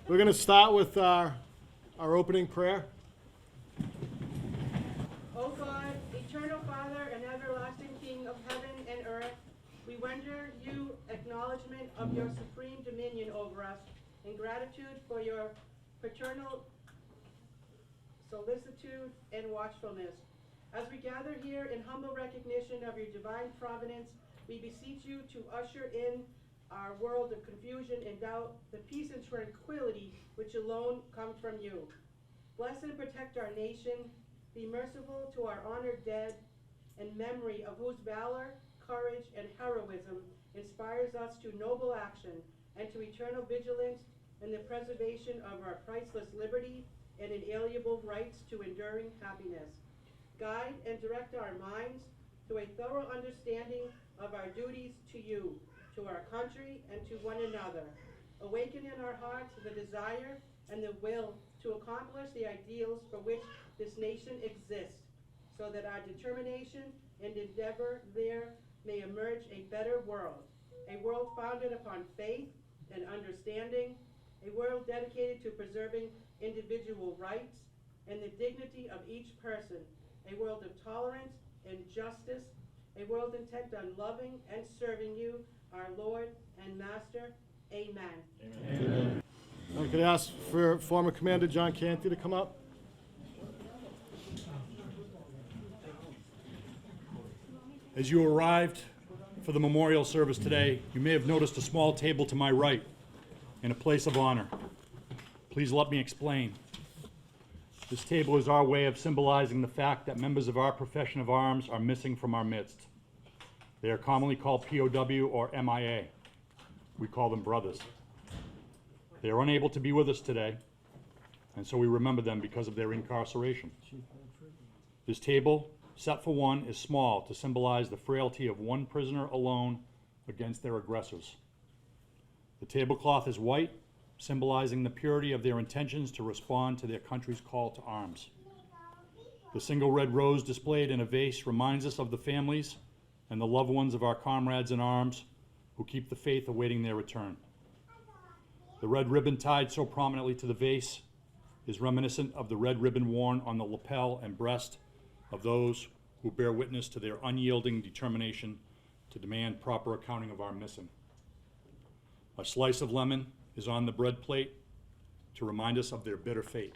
We're going to start with our opening prayer. O God, eternal Father and everlasting King of heaven and earth, we render you acknowledgement of your supreme dominion over us in gratitude for your paternal solicitude and watchfulness. As we gather here in humble recognition of your divine providence, we beseech you to usher in our world of confusion and doubt the peace and tranquility which alone come from you. Bless and protect our nation. Be merciful to our honored dead, in memory of whose valor, courage, and heroism inspires us to noble action and to eternal vigilance in the preservation of our priceless liberty and inalienable rights to enduring happiness. Guide and direct our minds to a thorough understanding of our duties to you, to our country, and to one another. Awaken in our hearts the desire and the will to accomplish the ideals for which this nation exists, so that our determination and endeavor there may emerge a better world, a world founded upon faith and understanding, a world dedicated to preserving individual rights and the dignity of each person, a world of tolerance and justice, a world intent on loving and serving you, our Lord and Master. Amen. Amen. I could ask for former Commander John Canty to come up. As you arrived for the memorial service today, you may have noticed a small table to my right in a place of honor. Please let me explain. This table is our way of symbolizing the fact that members of our profession of arms are missing from our midst. They are commonly called POW or MIA. We call them brothers. They are unable to be with us today, and so we remember them because of their incarceration. This table, set for one, is small to symbolize the frailty of one prisoner alone against their aggressors. The tablecloth is white, symbolizing the purity of their intentions to respond to their country's call to arms. The single red rose displayed in a vase reminds us of the families and the loved ones of our comrades in arms who keep the faith awaiting their return. The red ribbon tied so prominently to the vase is reminiscent of the red ribbon worn on the lapel and breast of those who bear witness to their unyielding determination to demand proper accounting of our missing. A slice of lemon is on the bread plate to remind us of their bitter fate.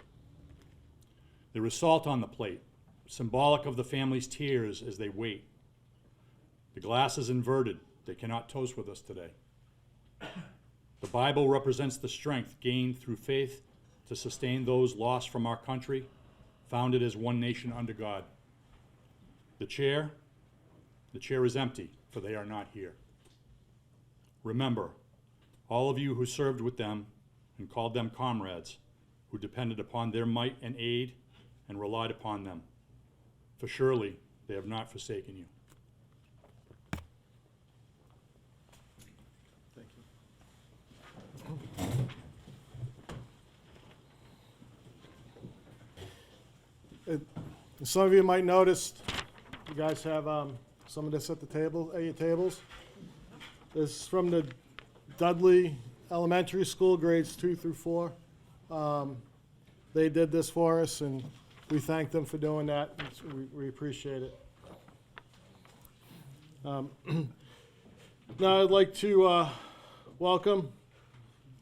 There is salt on the plate, symbolic of the family's tears as they wait. The glass is inverted. They cannot toast with us today. The Bible represents the strength gained through faith to sustain those lost from our country, founded as one nation under God. The chair is empty, for they are not here. Remember, all of you who served with them and called them comrades, who depended upon their might and aid and relied upon them, for surely they have not forsaken you. Thank you. Some of you might notice you guys have some of this at the table, at your tables. This is from the Dudley Elementary School, grades 2 through 4. They did this for us, and we thank them for doing that. We appreciate it. Now I'd like to welcome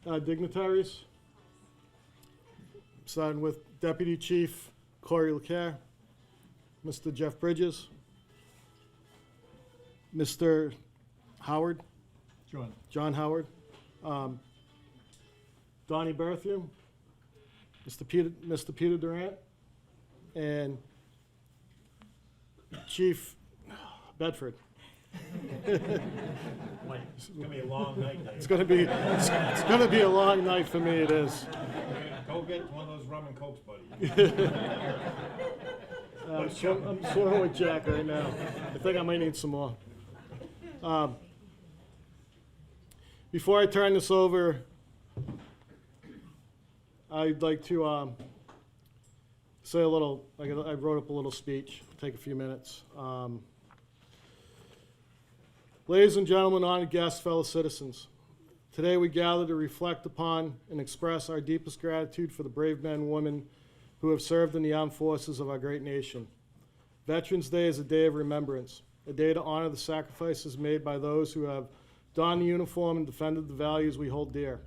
dignitaries, starting with Deputy Chief Corey LeCaire, Mr. Jeff Bridges, Mr. Howard, John Howard, Donnie Berthium, Mr. Peter Durant, and Chief Bedford. It's gonna be a long night. It's gonna be a long night for me. It is. Go get one of those rum and cokes, buddy. I'm swimming with Jack right now. I think I might need some more. Before I turn this over, I'd like to say a little. I wrote up a little speech. Take a few minutes. Ladies and gentlemen, honored guests, fellow citizens, Today we gather to reflect upon and express our deepest gratitude for the brave men and women who have served in the armed forces of our great nation. Veterans Day is a day of remembrance, a day to honor the sacrifices made by those who have donned the uniform and defended the values we hold dear.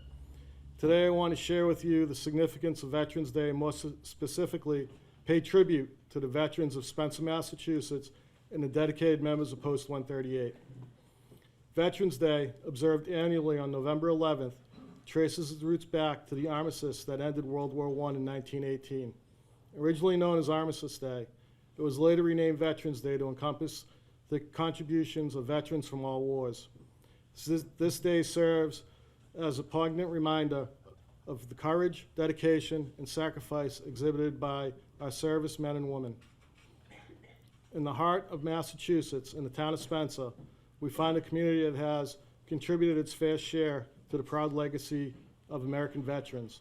Today I want to share with you the significance of Veterans Day and more specifically pay tribute to the veterans of Spencer, Massachusetts and the dedicated members of Post 138. Veterans Day, observed annually on November 11th, traces its roots back to the armistice that ended World War I in 1918. Originally known as Armistice Day, it was later renamed Veterans Day to encompass the contributions of veterans from all wars. This day serves as a poignant reminder of the courage, dedication, and sacrifice exhibited by our servicemen and women. In the heart of Massachusetts, in the town of Spencer, we find a community that has contributed its fair share to the proud legacy of American veterans.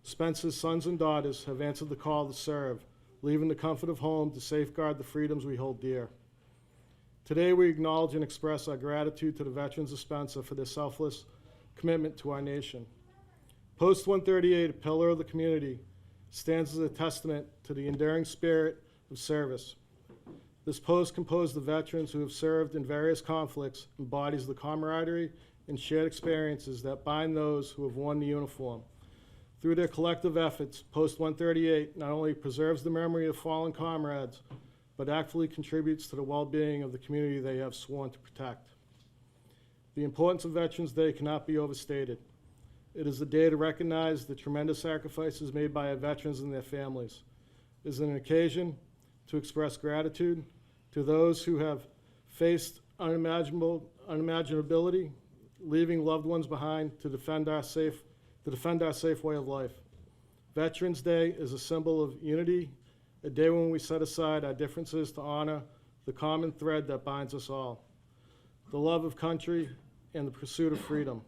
Spencer's sons and daughters have answered the call to serve, leaving the comfort of home to safeguard the freedoms we hold dear. Today we acknowledge and express our gratitude to the veterans of Spencer for their selfless commitment to our nation. Post 138, a pillar of the community, stands as a testament to the enduring spirit of service. This post, composed of veterans who have served in various conflicts, embodies the camaraderie and shared experiences that bind those who have worn the uniform. Through their collective efforts, Post 138 not only preserves the memory of fallen comrades, but actively contributes to the well-being of the community they have sworn to protect. The importance of Veterans Day cannot be overstated. It is a day to recognize the tremendous sacrifices made by our veterans and their families. It is an occasion to express gratitude to those who have faced unimaginability, leaving loved ones behind to defend our safe way of life. Veterans Day is a symbol of unity, a day when we set aside our differences to honor the common thread that binds us all, the love of country and the pursuit of freedom.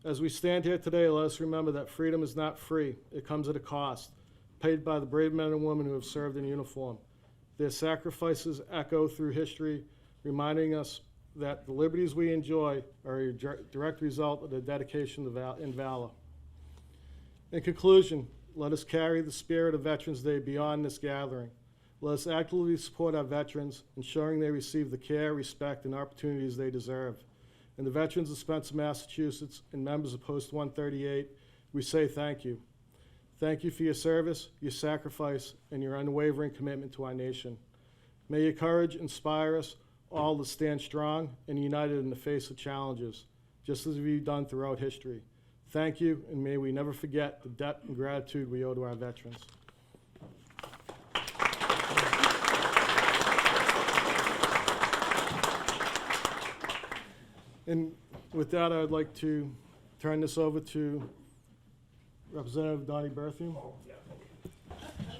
As we stand here today, let us remember that freedom is not free. It comes at a cost, paid by the brave men and women who have served in uniform. Their sacrifices echo through history, reminding us that the liberties we enjoy are a direct result of their dedication and valor. In conclusion, let us carry the spirit of Veterans Day beyond this gathering. Let us actively support our veterans, ensuring they receive the care, respect, and opportunities they deserve. And the veterans of Spencer, Massachusetts, and members of Post 138, we say thank you. Thank you for your service, your sacrifice, and your unwavering commitment to our nation. May your courage inspire us all to stand strong and united in the face of challenges, just as we've done throughout history. Thank you, and may we never forget the debt and gratitude we owe to our veterans. And with that, I would like to turn this over to Representative Donnie Berthium.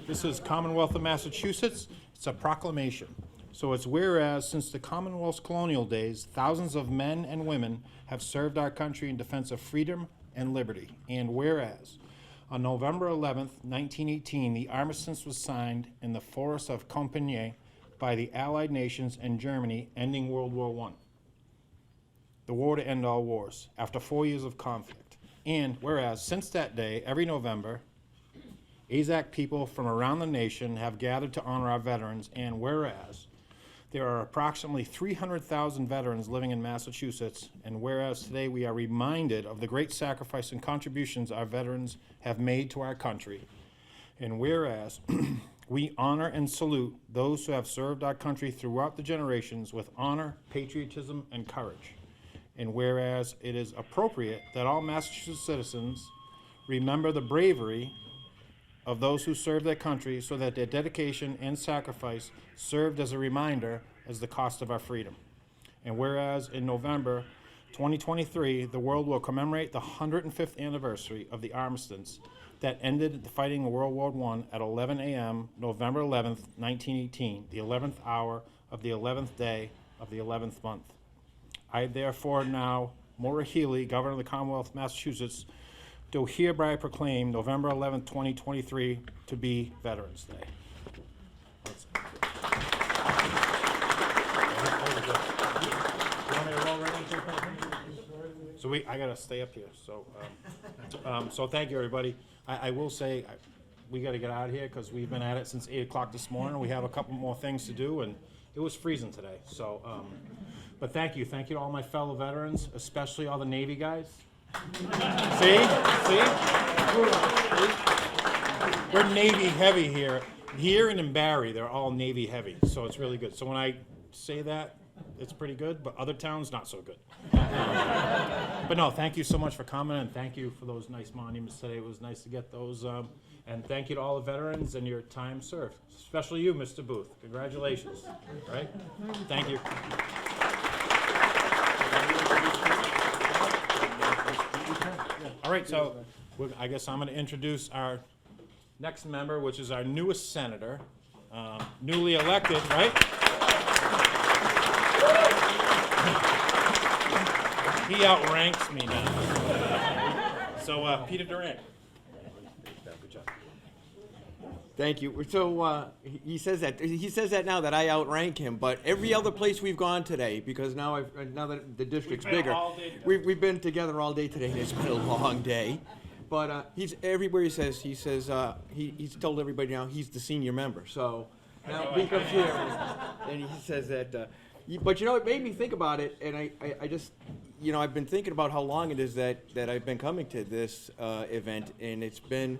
This is Commonwealth of Massachusetts. It's a proclamation. So it's whereas since the Commonwealth's colonial days, thousands of men and women have served our country in defense of freedom and liberty. And whereas on November 11th, 1918, the armistice was signed in the forest of Compiègne by the Allied nations and Germany, ending World War I. The war to end all wars, after 4 years of conflict. And whereas since that day, every November, AZAC people from around the nation have gathered to honor our veterans, and whereas there are approximately 300,000 veterans living in Massachusetts, and whereas today we are reminded of the great sacrifice and contributions our veterans have made to our country, and whereas we honor and salute those who have served our country throughout the generations with honor, patriotism, and courage. And whereas it is appropriate that all Massachusetts citizens remember the bravery of those who served their country so that their dedication and sacrifice served as a reminder as the cost of our freedom. And whereas in November 2023, the world will commemorate the 105th anniversary of the armistice that ended the fighting in World War I at 11 a.m., November 11th, 1918, the 11th hour of the 11th day of the 11th month. I therefore now, Maura Healy, Governor of the Commonwealth of Massachusetts, do hereby proclaim November 11th, 2023 to be Veterans Day. You want me to roll right into it? So I gotta stay up here, so, so thank you, everybody. I will say, we gotta get out of here, because we've been at it since 8 o'clock this morning. We have a couple more things to do, and it was freezing today, so, but thank you to all my fellow veterans, especially all the Navy guys. See? We're Navy heavy here. Here and in Barry, they're all Navy heavy, so it's really good. So when I say that, it's pretty good, but other towns, not so good. But no, thank you so much for coming, and thank you for those nice monuments today. It was nice to get those, and thank you to all the veterans and your time served, especially you, Mr. Booth. Congratulations, right? Thank you. All right, so I guess I'm going to introduce our next member, which is our newest senator, newly elected, right? He outranks me now. So, Peter Durant. Good job. Thank you. So he says that now that I outrank him. But every other place we've gone today, because now that the district's We've been bigger, all day together. we've been together all day today, and it's been a long day. But he's everywhere he says he's told everybody now he's the senior member. So now he comes here and he says that. But it made me think about it, and I just I've been thinking about how long it is that I've been coming to this event, and it's been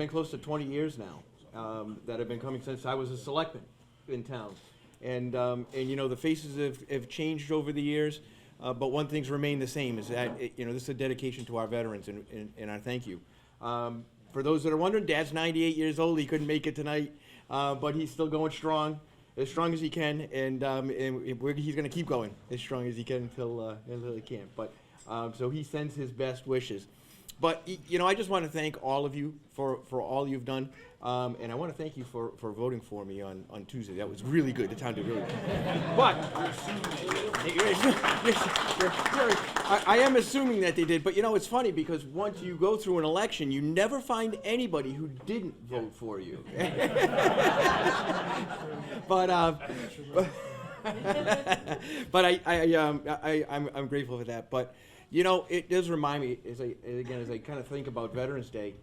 close to 20 years now that I've been coming since I was a selectman in town, and the faces have changed over the years, but one thing's remained the same is that this is a dedication to our veterans, and I thank you. For those that are wondering, Dad's 98 years old. He couldn't make it tonight, but he's still going strong as he can, and he's going to keep going as strong as he can until he can't. But so he sends his best wishes. But I just want to thank all of you for all you've done, and I want to thank you for voting for me on Tuesday. That was really good. The town did really good. But I am assuming that they did. But it's funny because once you go through an election, you never find anybody who didn't vote for you. But I'm grateful for that. But it does remind me as I kind of think about Veterans Day,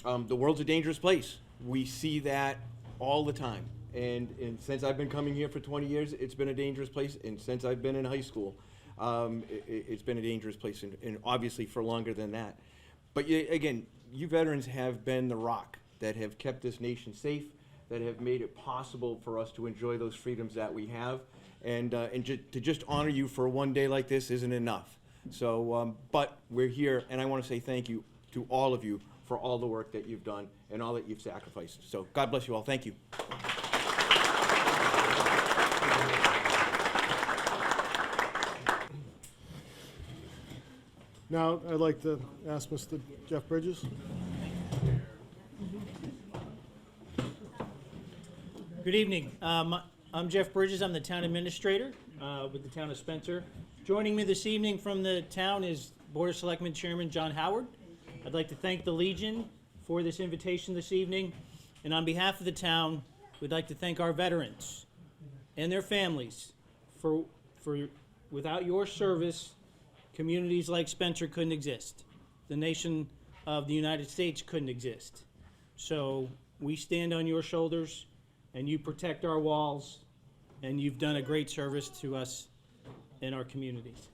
the world's a dangerous place. We see that all the time, and since I've been coming here for 20 years, it's been a dangerous place. And since I've been in high school, it's been a dangerous place, and obviously for longer than that. But again, you veterans have been the rock that have kept this nation safe, that have made it possible for us to enjoy those freedoms that we have, and to just honor you for one day like this isn't enough. So, but we're here, and I want to say thank you to all of you for all the work that you've done and all that you've sacrificed. So, God bless you all. Thank you. Now, I'd like to ask Mr. Jeff Bridges. Good evening. I'm Jeff Bridges. I'm the town administrator with the town of Spencer. Joining me this evening from the town is Board of Selectmen Chairman John Howard. I'd like to thank the Legion for this invitation this evening. And on behalf of the town, we'd like to thank our veterans and their families for without your service, communities like Spencer couldn't exist. The nation of the United States couldn't exist. So we stand on your shoulders, and you protect our walls, and you've done a great service to us in our communities.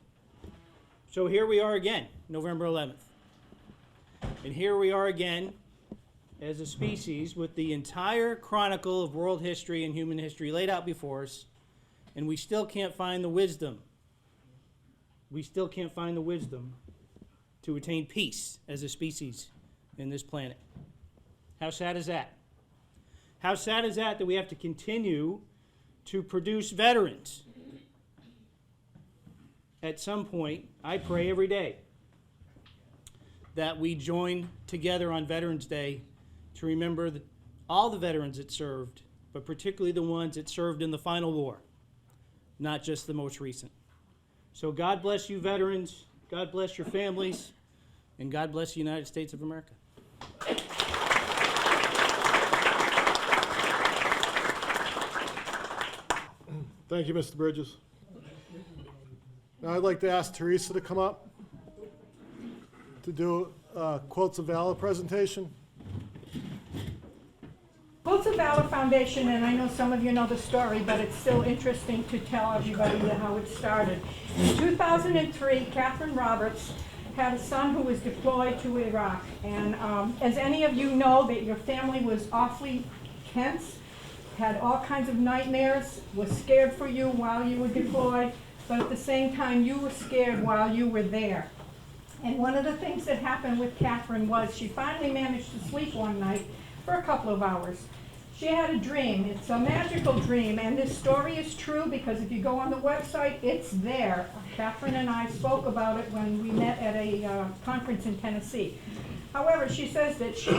So here we are again, November 11th. And here we are again as a species with the entire chronicle of world history and human history laid out before us, and we still can't find the wisdom. We still can't find the wisdom to attain peace as a species in this planet. How sad is that? How sad is that we have to continue to produce veterans? At some point, I pray every day that we join together on Veterans Day to remember all the veterans that served, but particularly the ones that served in the final war, not just the most recent. So God bless you, veterans. God bless your families. And God bless the United States of America. Thank you, Mr. Bridges. Now I'd like to ask Teresa to come up. to do a Quilts of Valor presentation. Quilts of Valor Foundation, and I know some of you know the story, but it's still interesting to tell everybody how it started. In 2003, Catherine Roberts had a son who was deployed to Iraq. And as any of you know, that your family was awfully tense, had all kinds of nightmares, was scared for you while you were deployed, but at the same time, you were scared while you were there. And one of the things that happened with Catherine was she finally managed to sleep one night for a couple of hours. She had a dream. It's a magical dream, and this story is true because if you go on the website, it's there. Catherine and I spoke about it when we met at a conference in Tennessee. However, she says that she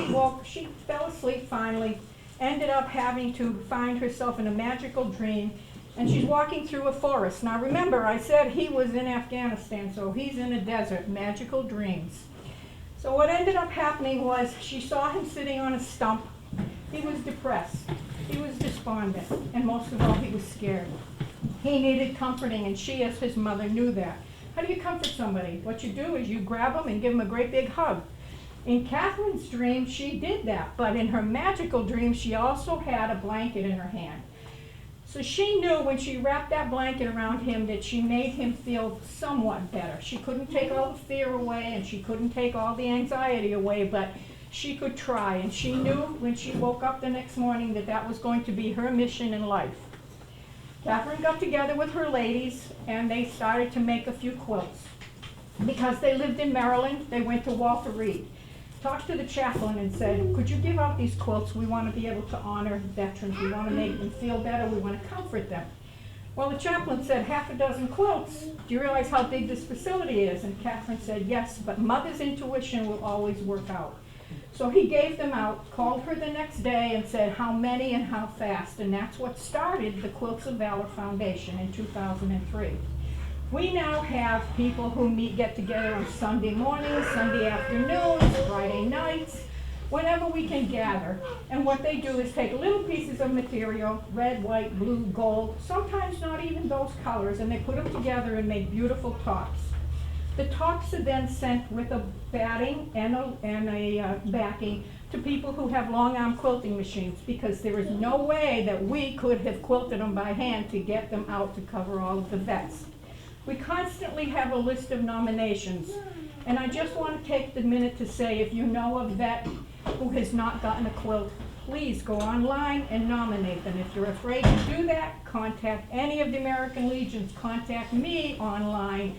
fell asleep finally, ended up having to find herself in a magical dream, and she's walking through a forest. Now remember, I said he was in Afghanistan, so he's in a desert, magical dreams. So what ended up happening was she saw him sitting on a stump. He was depressed, he was despondent, and most of all, he was scared. He needed comforting, and she, as his mother, knew that. How do you comfort somebody? What you do is you grab them and give them a great big hug. In Catherine's dream, she did that, but in her magical dream, she also had a blanket in her hand. So she knew when she wrapped that blanket around him that she made him feel somewhat better. She couldn't take all the fear away, and she couldn't take all the anxiety away, but she could try, and she knew when she woke up the next morning that that was going to be her mission in life. Catherine got together with her ladies, and they started to make a few quilts. Because they lived in Maryland, they went to Walter Reed, talked to the chaplain and said, could you give out these quilts? We want to be able to honor veterans. We want to make them feel better. We want to comfort them. Well, the chaplain said, half a dozen quilts. Do you realize how big this facility is? And Catherine said, yes, but mother's intuition will always work out. So he gave them out, called her the next day and said how many and how fast, and that's what started the Quilts of Valor Foundation in 2003. We now have people who get together on Sunday mornings, Sunday afternoons, Friday nights, whenever we can gather. And what they do is take little pieces of material, red, white, blue, gold, sometimes not even those colors, and they put them together and make beautiful tops. The tops are then sent with a batting and a backing to people who have long arm quilting machines, because there is no way that we could have quilted them by hand to get them out to cover all of the vets. We constantly have a list of nominations, and I just want to take the minute to say, if you know a vet who has not gotten a quilt, please go online and nominate them. If you're afraid to do that, contact any of the American Legions, contact me online.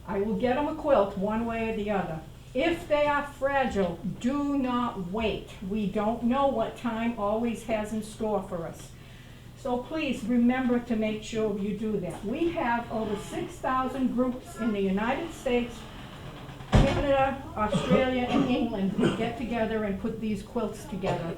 I will get them a quilt one way or the other. If they are fragile, do not wait. We don't know what time always has in store for us. So please remember to make sure you do that. We have over 6,000 groups in the United States, Canada, Australia, and England who get together and put these quilts together.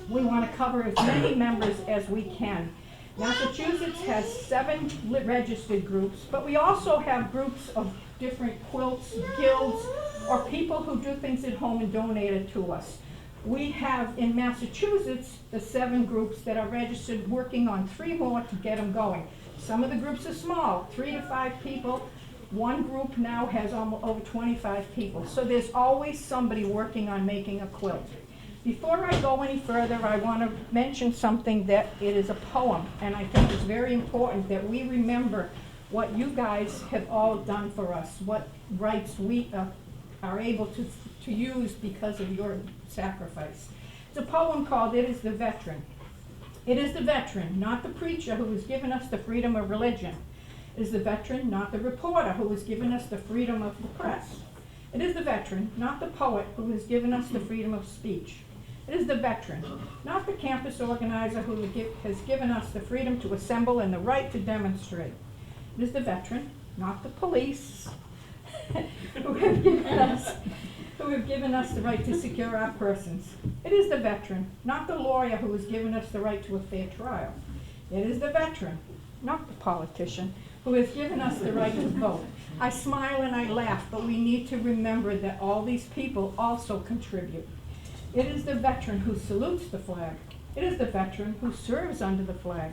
We want to cover as many members as we can. Massachusetts has 7 registered groups, but we also have groups of different quilts, guilds, or people who do things at home and donate it to us. We have in Massachusetts the 7 groups that are registered, working on 3 more to get them going. Some of the groups are small, 3 to 5 people. One group now has almost over 25 people. So there's always somebody working on making a quilt. Before I go any further, I want to mention something that it is a poem, and I think it's very important that we remember what you guys have all done for us, what rights we are able to use because of your sacrifice. It's a poem called "It is the Veteran." It is the veteran, not the preacher, who has given us the freedom of religion. It is the veteran, not the reporter, who has given us the freedom of the press. It is the veteran, not the poet, who has given us the freedom of speech. It is the veteran, not the campus organizer, who has given us the freedom to assemble and the right to demonstrate. It is the veteran, not the police, who have given us the right to secure our persons. It is the veteran, not the lawyer, who has given us the right to a fair trial. It is the veteran, not the politician, who has given us the right to vote. I smile and I laugh, but we need to remember that all these people also contribute. It is the veteran who salutes the flag. It is the veteran who serves under the flag.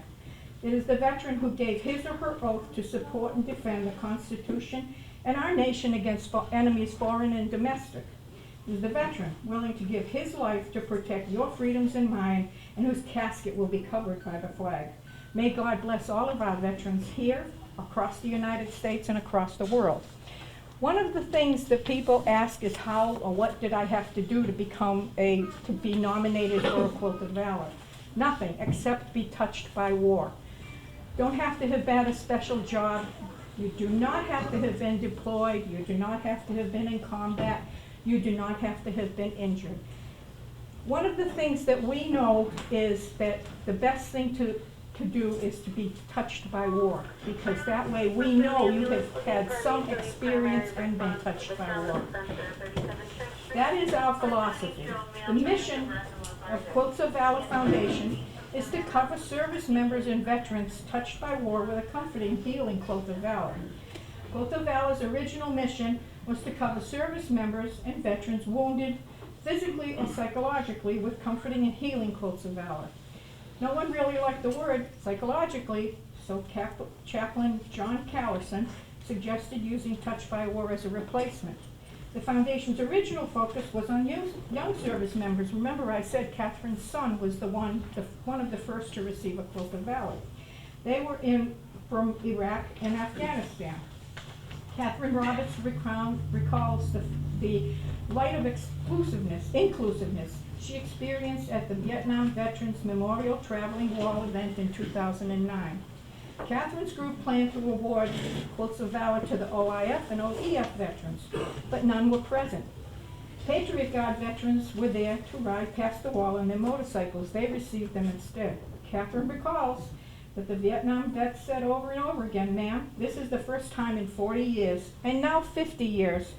It is the veteran who gave his or her oath to support and defend the Constitution and our nation against enemies foreign and domestic. Is the veteran willing to give his life to protect your freedoms and mine, and whose casket will be covered by the flag. May God bless all of our veterans here, across the United States, and across the world. One of the things that people ask is how or what did I have to do to be nominated for a Quilt of Valor? Nothing, except be touched by war. Don't have to have had a special job. You do not have to have been deployed. You do not have to have been in combat. You do not have to have been injured. One of the things that we know is that the best thing to do is to be touched by war, because that way we know you have had some experience and been touched by war. That is our philosophy. The mission of Quilts of Valor Foundation is to cover service members and veterans touched by war with a comforting, healing Quilt of Valor. Quilt of Valor's original mission was to cover service members and veterans wounded physically and psychologically with comforting and healing Quilts of Valor. No one really liked the word psychologically, so Chaplain John Callerson suggested using touched by war as a replacement. The Foundation's original focus was on young service members. Remember, I said Catherine's son was one of the first to receive a Quilt of Valor. They were from Iraq and Afghanistan. Catherine Roberts recalls the light of inclusiveness she experienced at the Vietnam Veterans Memorial Traveling Wall event in 2009. Catherine's group planned to award Quilts of Valor to the OIF and OEF veterans, but none were present. Patriot Guard veterans were there to ride past the wall on their motorcycles. They received them instead. Catherine recalls that the Vietnam vets said over and over again, "Ma'am, this is the first time in 40 years, and now 50 years,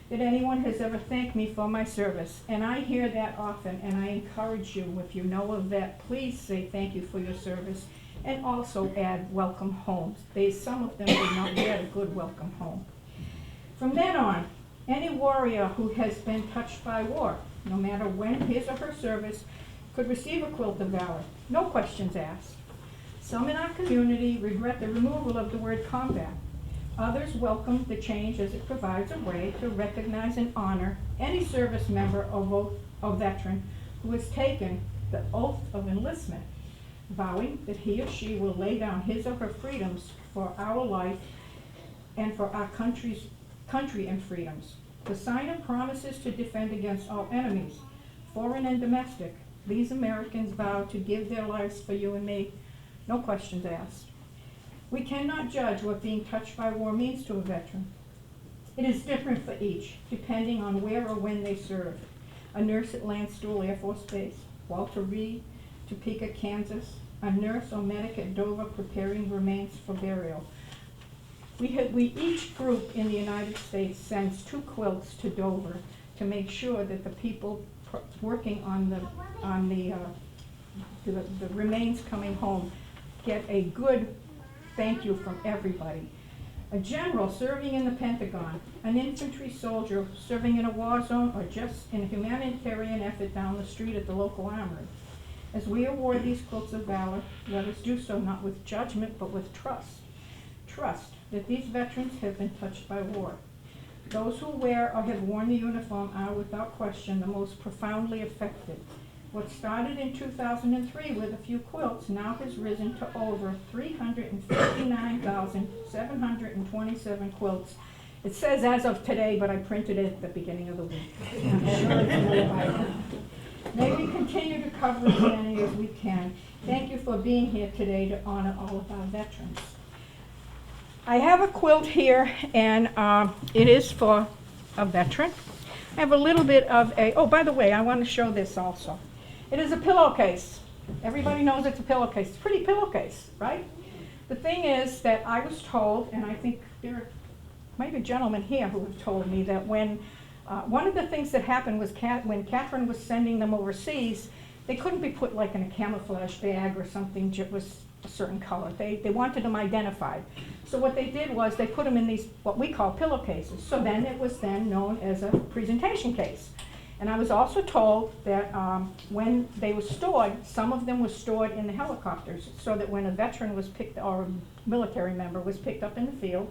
that anyone has ever thanked me for my service." And I hear that often, and I encourage you, if you know a vet, please say thank you for your service, and also add welcome home. Some of them did not get a good welcome home. From then on, any warrior who has been touched by war, no matter when his or her service, could receive a Quilt of Valor, no questions asked. Some in our community regret the removal of the word combat. Others welcome the change as it provides a way to recognize and honor any service member or veteran who has taken the oath of enlistment, vowing that he or she will lay down his or her freedoms for our life and for our country and freedoms. The signer promises to defend against all enemies, foreign and domestic. These Americans vow to give their lives for you and me, no questions asked. We cannot judge what being touched by war means to a veteran. It is different for each, depending on where or when they served. A nurse at Landstuhl Air Force Base, Walter Reed, Topeka, Kansas, a nurse or medic at Dover preparing remains for burial. Each group in the United States sends 2 quilts to Dover to make sure that the people working on the remains coming home get a good thank you from everybody. A general serving in the Pentagon, an infantry soldier serving in a war zone, or just in a humanitarian effort down the street at the local armory. As we award these Quilts of Valor, let us do so not with judgment, but with trust. Trust that these veterans have been touched by war. Those who wear or have worn the uniform are, without question, the most profoundly affected. What started in 2003 with a few quilts now has risen to over 359,727 quilts. It says as of today, but I printed it at the beginning of the week. I'm sure it's more by now. May we continue to cover as many as we can. Thank you for being here today to honor all of our veterans. I have a quilt here, and it is for a veteran. I have a little bit of oh, by the way, I want to show this also. It is a pillowcase. Everybody knows it's a pillowcase. It's a pretty pillowcase, right? The thing is that I was told, and I think there might be a gentleman here who told me that when one of the things that happened was when Catherine was sending them overseas, they couldn't be put like in a camouflage bag or something that was a certain color. They wanted them identified. So what they did was they put them in these, what we call pillowcases. So then it was then known as a presentation case. And I was also told that when they were stored, some of them were stored in the helicopters, so that when a veteran was picked, or a military member was picked up in the field,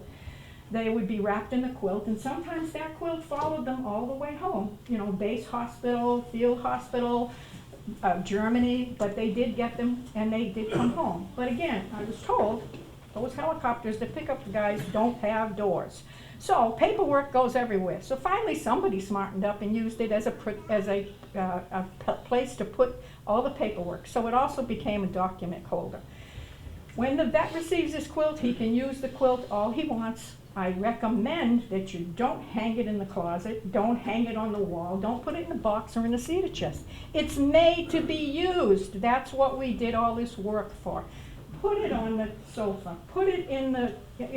they would be wrapped in a quilt, and sometimes that quilt followed them all the way home. You know, base hospital, field hospital, Germany, but they did get them and they did come home. But again, I was told those helicopters that pick up the guys don't have doors. So paperwork goes everywhere. So finally somebody smartened up and used it as a place to put all the paperwork. So it also became a document holder. When the vet receives his quilt, he can use the quilt all he wants. I recommend that you don't hang it in the closet, don't hang it on the wall, don't put it in a box or in a cedar chest. It's made to be used. That's what we did all this work for. Put it on the sofa, put it in the,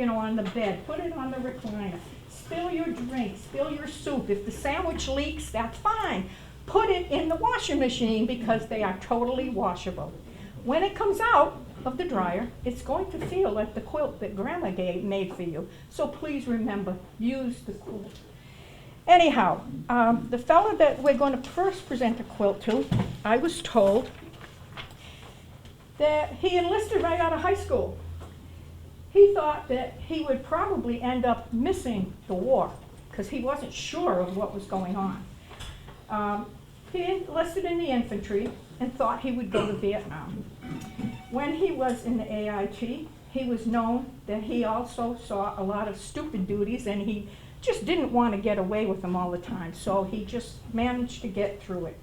on the bed, put it on the recliner. Spill your drink, spill your soup. If the sandwich leaks, that's fine. Put it in the washing machine because they are totally washable. When it comes out of the dryer, it's going to feel like the quilt that Grandma made for you. So please remember, use the quilt. Anyhow, the fellow that we're going to first present a quilt to, I was told that he enlisted right out of high school. He thought that he would probably end up missing the war because he wasn't sure of what was going on. He enlisted in the infantry and thought he would go to Vietnam. When he was in the AIT, he was known that he also saw a lot of stupid duties and he just didn't want to get away with them all the time, so he just managed to get through it.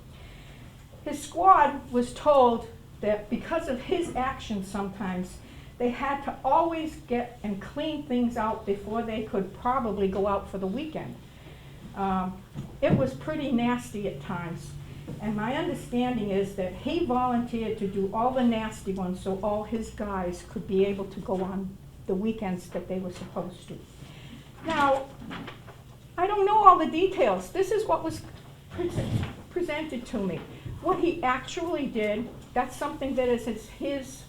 His squad was told that because of his actions sometimes, they had to always get and clean things out before they could probably go out for the weekend. It was pretty nasty at times. And my understanding is that he volunteered to do all the nasty ones so all his guys could be able to go on the weekends that they were supposed to. Now, I don't know all the details. This is what was presented to me. What he actually did, that's something that is his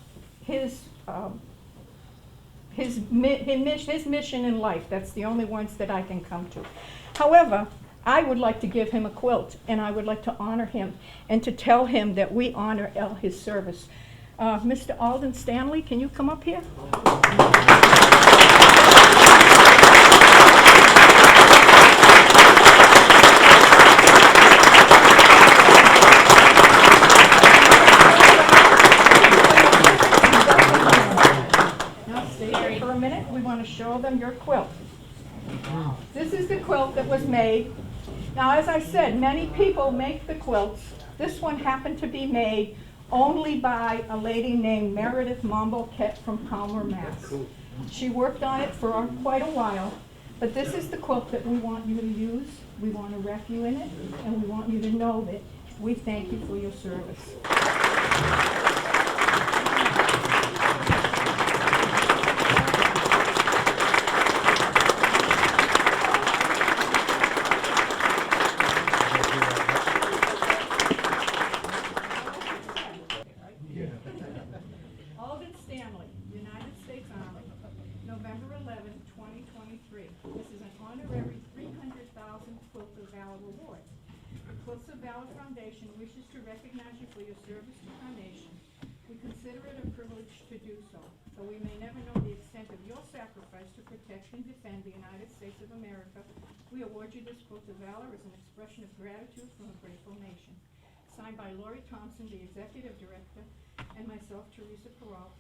mission in life. That's the only ones that I can come to. However, I would like to give him a quilt, and I would like to honor him and to tell him that we honor his service. Mr. Alden Stanley, can you come up here? Now stay here for a minute. We want to show them your quilt. This is the quilt that was made. Now, as I said, many people make the quilts. This one happened to be made only by a lady named Meredith Momboquette from Palmer, Mass. She worked on it for quite a while, but this is the quilt that we want you to use. We want to wrap you in it, and we want you to know that we thank you for your service. Alden Stanley, United States Army, November 11, 2023. This is an honorary $300,000 Quilt of Valor award. The Quilts of Valor Foundation wishes to recognize you for your service to our nation. We consider it a privilege to do so, though we may never know the extent of your sacrifice to protect and defend the United States of America. We award you this Quilt of Valor as an expression of gratitude from a grateful nation. Signed by Lori Thompson, the Executive Director, and myself, Teresa Peralt,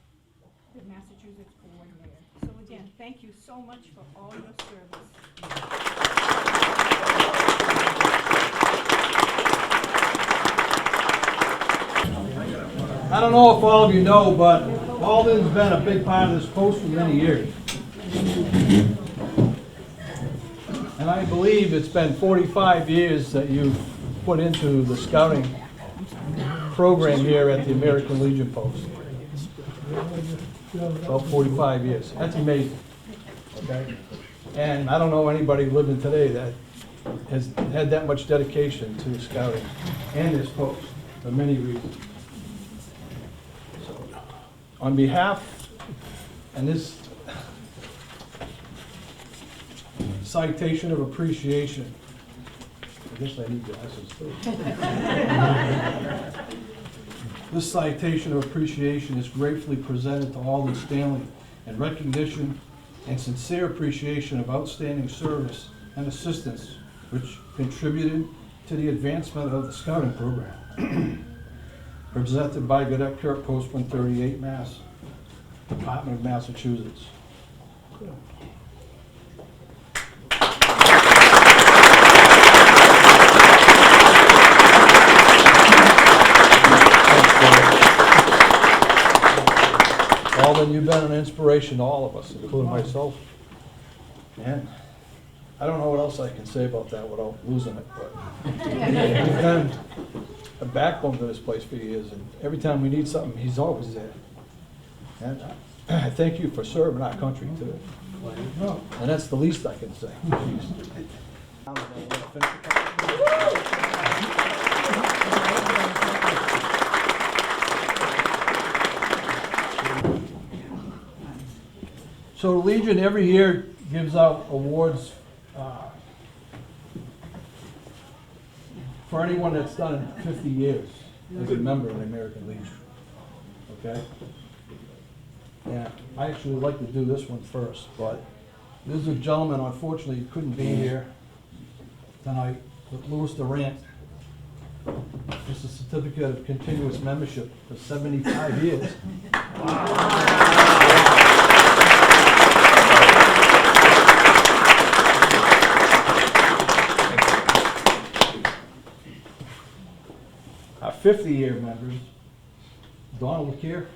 the Massachusetts Coordinator. So again, thank you so much for all your service. I don't know if all of you know, but Alden's been a big part of this post for many years. And I believe it's been 45 years that you've put into the scouting program here at the American Legion Post. About 45 years. That's amazing. Okay? And I don't know anybody living today that has had that much dedication to scouting and this post for many reasons. So, on behalf, and this citation of appreciation, I guess I need glasses too. This citation of appreciation is gratefully presented to Alden Stanley in recognition and sincere appreciation of outstanding service and assistance which contributed to the advancement of the scouting program. Presented by Gaudette-Kirk, Post 138, Mass, Department of Massachusetts. Alden, you've been an inspiration to all of us, including myself. And I don't know what else I can say about that without losing it, but you've been a backbone to this place for years, and every time we need something, he's always there. And I thank you for serving our country too. And that's the least I can say. So Legion every year gives out awards for anyone that's done it 50 years as a member of the American Legion. Okay? Yeah, I actually would like to do this one first, but this is a gentleman, unfortunately, he couldn't be here tonight, but Louis Durant. This is a certificate of continuous membership for 75 years. Our 50-year members, Donald here.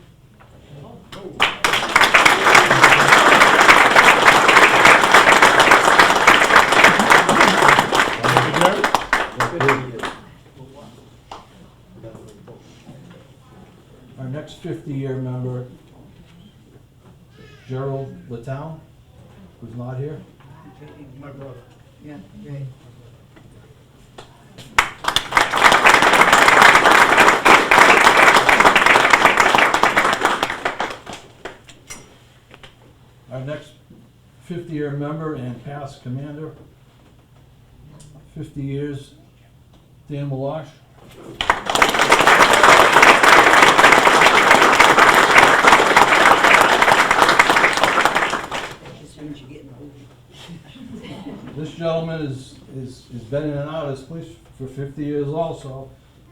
Our next 50-year member, Gerald Latown, who's not here. My brother. Yeah, great. Our next 50-year member and past commander, 50 years, Dan Malash. This gentleman is been in and out of this place for 50 years also.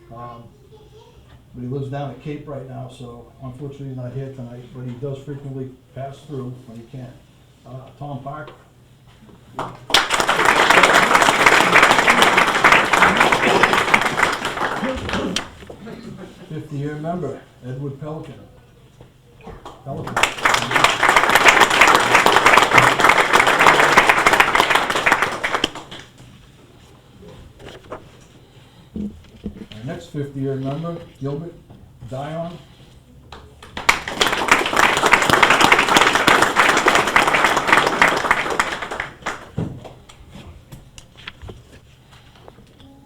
But he lives down at Cape right now, so unfortunately he's not here tonight, but he does frequently pass through when he can. Tom Parker. 50-year member, Edward Pelican. Our next 50-year member, Gilbert Dion.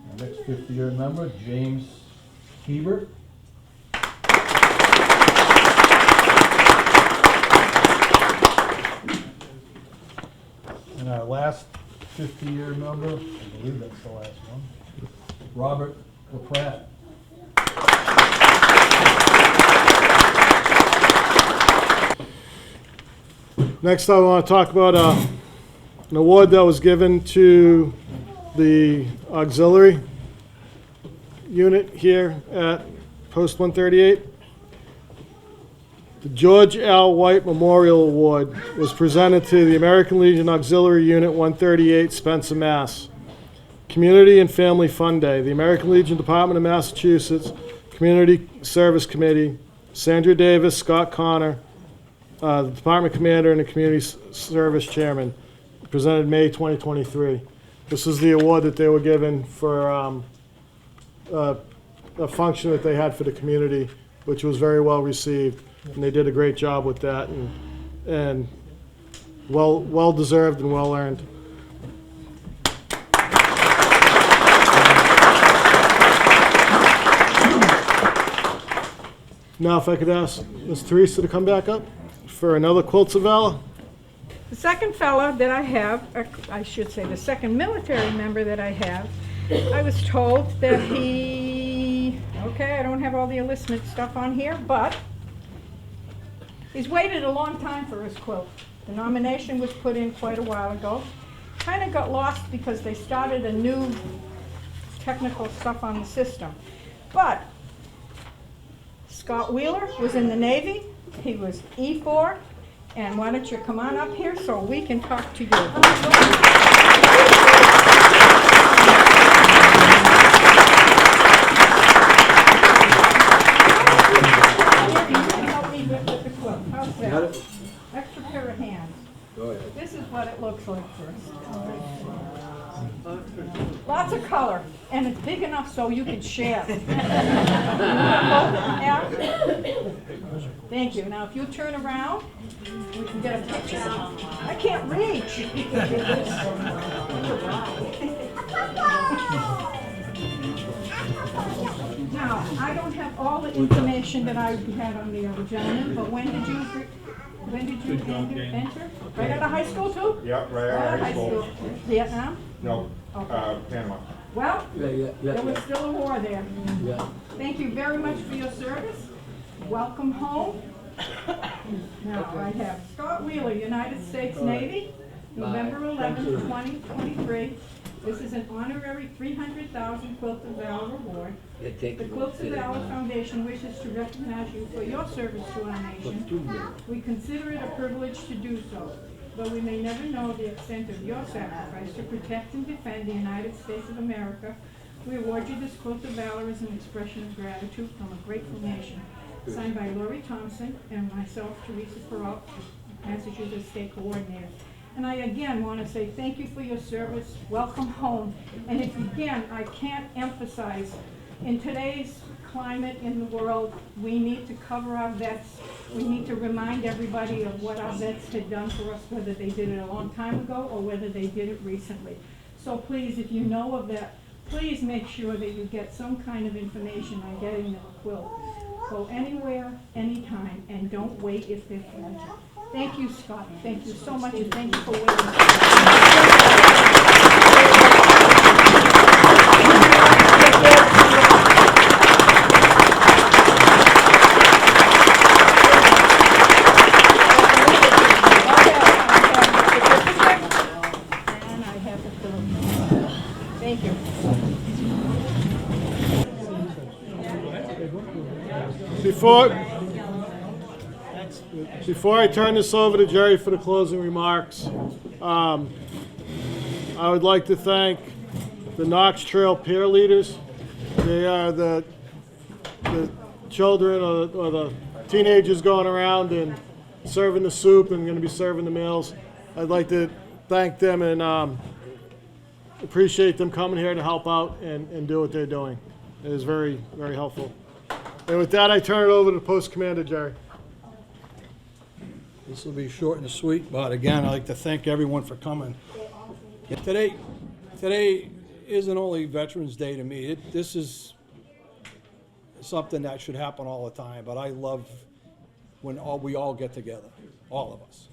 Our next 50-year member, James Hebert. And our last 50-year member, I believe that's the last one, Robert LaPratt. Next, I want to talk about an award that was given to the auxiliary unit here at Post 138. The George L. White Memorial Award was presented to the American Legion Auxiliary Unit 138, Spencer, Mass. Community and Family Fun Day. The American Legion Department of Massachusetts Community Service Committee, Sandra Davis, Scott Connor, the Department Commander and the Community Service Chairman, presented May 2023. This is the award that they were given for a function that they had for the community, which was very well received. And they did a great job with that, and well deserved and well earned. Now, if I could ask Ms. Teresa to come back up for another Quilts of Valor. The second fella that I have, or I should say the second military member that I have, I was told that okay, I don't have all the enlistment stuff on here, but he's waited a long time for his quilt. The nomination was put in quite a while ago. Kind of got lost because they started a new technical stuff on the system. But Scott Wheeler was in the Navy. He was E4. And why don't you come on up here so we can talk to you. Help me with the quilt. How's that? Extra pair of hands. This is what it looks like first. Lots of color, and it's big enough so you can share. Yeah? Thank you. Now, if you turn around, we can get a picture. I can't reach. Now, I don't have all the information that I had on the other gentleman, but when did you enter? Right out of high school too? Yeah, right out of high school. Vietnam? No, Okay. Panama. Well, there was still a war there. Thank you very much for your service. Welcome home. Now, I have Scott Wheeler, United States Navy, November 11, 2023. This is an honorary $300,000 Quilt of Valor award. The Quilts of Valor Foundation wishes to recognize you for your service to our nation. We consider it a privilege to do so, though we may never know the extent of your sacrifice to protect and defend the United States of America. We award you this Quilt of Valor as an expression of gratitude from a grateful nation. Signed by Lori Thompson and myself, Teresa Perot, Massachusetts State Coordinator. And I again want to say thank you for your service. Welcome home. And if again, I can't emphasize, in today's climate in the world, we need to cover our vets. We need to remind everybody of what our vets had done for us, whether they did it a long time ago or whether they did it recently. So please, if you know of that, please make sure that you get some kind of information on getting them a quilt. Go anywhere, anytime, and don't wait if they're fragile. Thank you, Scott. Thank you so much, and thank you for waiting. And I have the quilt. Thank you. Before I turn this over to Jerry for the closing remarks, I would like to thank the Knox Trail peer leaders. They are the children or the teenagers going around and serving the soup and going to be serving the meals. I'd like to thank them and appreciate them coming here to help out and do what they're doing. It is very, very helpful. And with that, I turn it over to Post Commander Jerry. This will be short and sweet, but again, I'd like to thank everyone for coming. Today isn't only Veterans Day to me. This is something that should happen all the time, but I love when we all get together, all of us.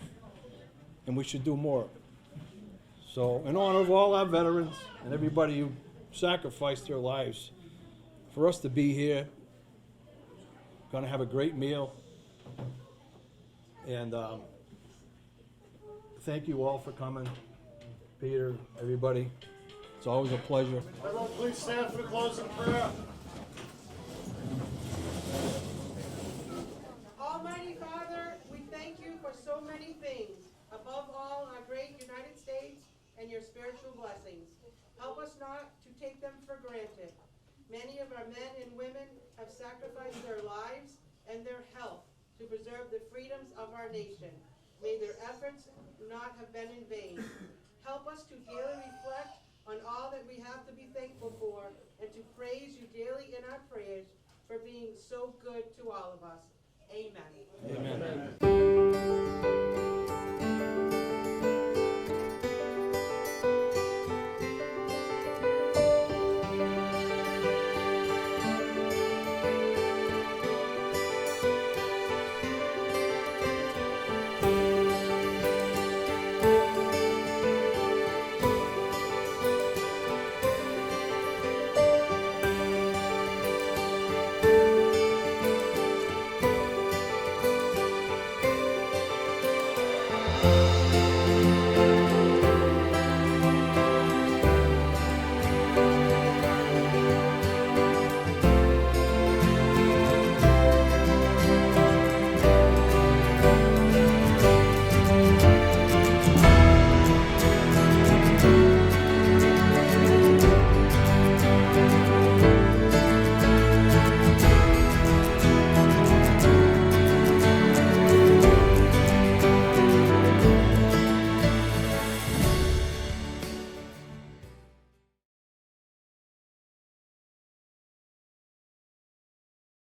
And we should do more of it. So in honor of all our veterans and everybody who sacrificed their lives for us to be here, gonna have a great meal. And thank you all for coming. Peter, everybody. It's always a pleasure. Everyone, please stand for the closing prayer. Almighty Father, we thank you for so many things. Above all, our great United States and your spiritual blessings. Help us not to take them for granted. Many of our men and women have sacrificed their lives and their health to preserve the freedoms of our nation. May their efforts not have been in vain. Help us to daily reflect on all that we have to be thankful for and to praise you daily in our prayers for being so good to all of us. Amen. Amen.